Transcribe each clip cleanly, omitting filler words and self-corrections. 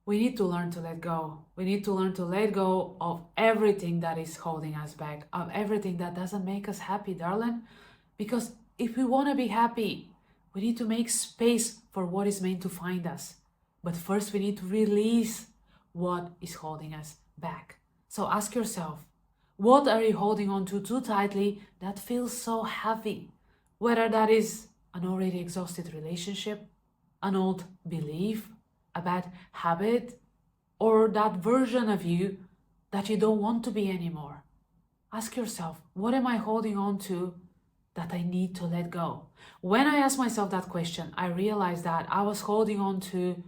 We need to learn to let go. We need to learn to let go of everything that is holding us back, of everything that doesn't make us happy, darling. Because if we want to be happy, we need to make space for what is meant to find us. But first, we need to release what is holding us back. So ask yourself, what are you holding on to too tightly that feels so heavy? Whether that is an already exhausted relationship, an old belief, a bad habit, or that version of you that you don't want to be anymore. Ask yourself, what am I holding on to that I need to let go? When I asked myself that question, I realized that I was holding on to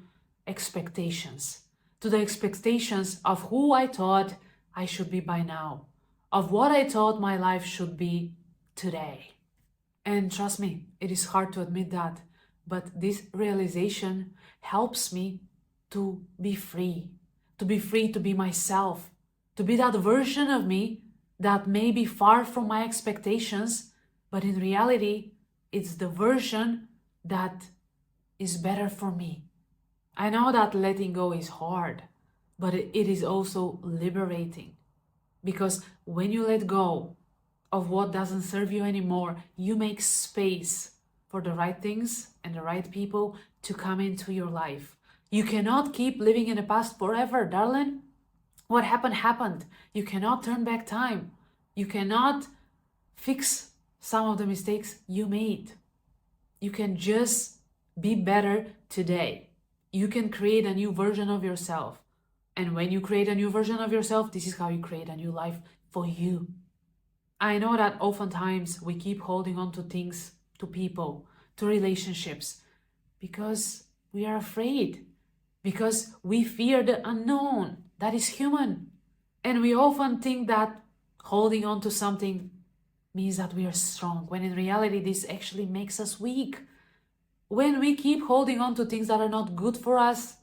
expectations, to the expectations of who I thought I should be by now, of what I thought my life should be today. And trust me, it is hard to admit that, but this realization helps me to be free, to be free to be myself, to be that version of me that may be far from my expectations, but in reality, it's the version that is better for me. I know that letting go is hard, but it is also liberating, because when you let go of what doesn't serve you anymore, you make space for the right things and the right people to come into your life. You cannot keep living in the past forever, darling. What happened, happened. You cannot turn back time. You cannot fix some of the mistakes you made. You can just be better today. You can create a new version of yourself. And when you create a new version of yourself, this is how you create a new life for you. I know that oftentimes we keep holding on to things, to people, to relationships, because we are afraid, because we fear the unknown. That is human. And we often think that holding on to something means that we are strong, when in reality, this actually makes us weak. When we keep holding on to things that are not good for us,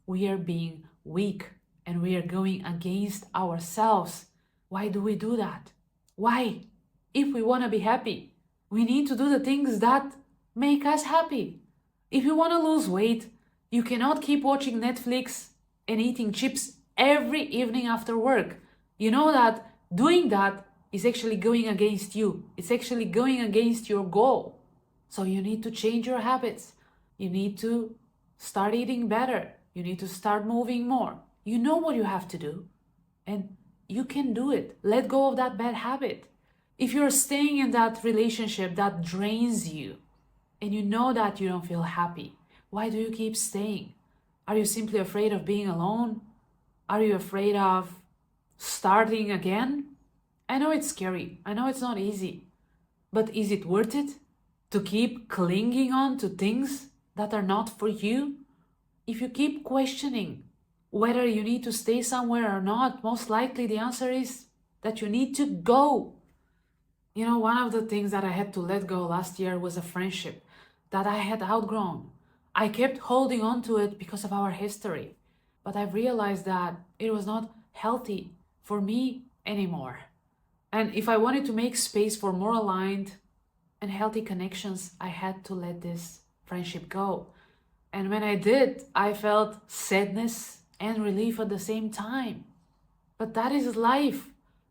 we are being weak and we are going against ourselves. Why do we do that? Why? If we want to be happy, we need to do the things that make us happy. If you want to lose weight, you cannot keep watching Netflix and eating chips every evening after work. You know that doing that is actually going against you. It's actually going against your goal. So you need to change your habits. You need to start eating better. You need to start moving more. You know what you have to do. And you can do it. Let go of that bad habit. If you're staying in that relationship that drains you and you know that you don't feel happy, why do you keep staying? Are you simply afraid of being alone? Are you afraid of starting again? I know it's scary. I know it's not easy. But is it worth it to keep clinging on to things that are not for you? If you keep questioning whether you need to stay somewhere or not, most likely the answer is that you need to go. You know, one of the things that I had to let go last year was a friendship that I had outgrown. I kept holding on to it because of our history, but I've realized that it was not healthy for me anymore. And if I wanted to make space for more aligned and healthy connections, I had to let this friendship go. And when I did, I felt sadness and relief at the same time. But that is life.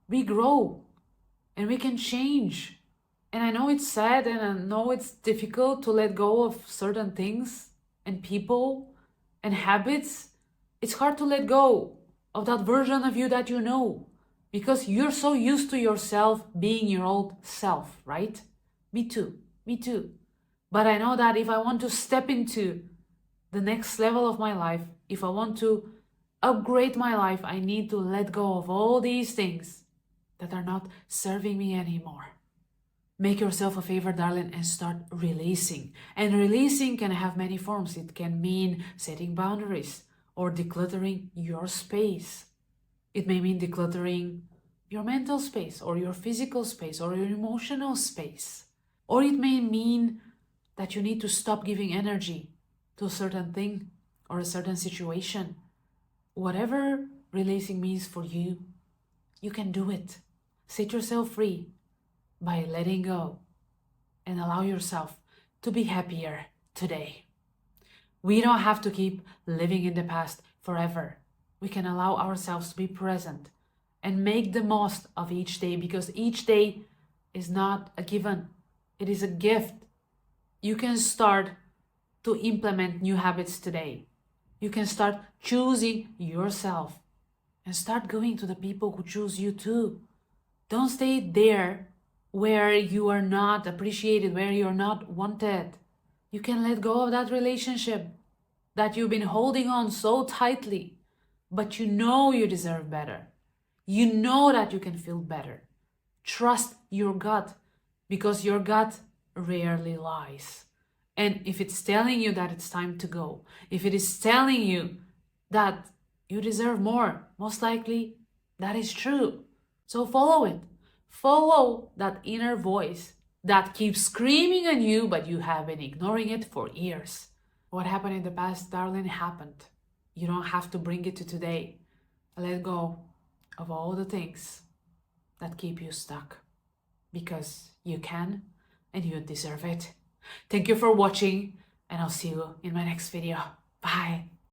We grow and we can change. And I know it's sad and I know it's difficult to let go of certain things and people and habits. It's hard to let go of that version of you that you know, because you're so used to yourself being your old self, right? Me too. Me too. But I know that if I want to step into the next level of my life, if I want to upgrade my life, I need to let go of all these things that are not serving me anymore. Make yourself a favor, darling, and start releasing. And releasing can have many forms. It can mean setting boundaries or decluttering your space. It may mean decluttering your mental space or your physical space or your emotional space. Or it may mean that you need to stop giving energy to a certain thing or a certain situation. Whatever releasing means for you, you can do it. Set yourself free by letting go and allow yourself to be happier today. We don't have to keep living in the past. forever. We can allow ourselves to be present and make the most of each day, because each day is not a given, it is a gift. You can start to implement new habits today. You can start choosing yourself and start going to the people who choose you too. Don't stay there where you are not appreciated, where you're not wanted. You can let go of that relationship that you've been holding on so tightly, but you know you deserve better. You know that you can feel better. Trust your gut, because your gut rarely lies. And if it's telling you that it's time to go, if it is telling you that you deserve more, most likely that is true. So follow it. Follow that inner voice that keeps screaming at you, but you have been ignoring it for years. What happened in the past, darling, happened. You don't have to bring it to today. Let go of all the things that keep you stuck, because you can and you deserve it. Thank you for watching, and I'll see you in my next video. Bye.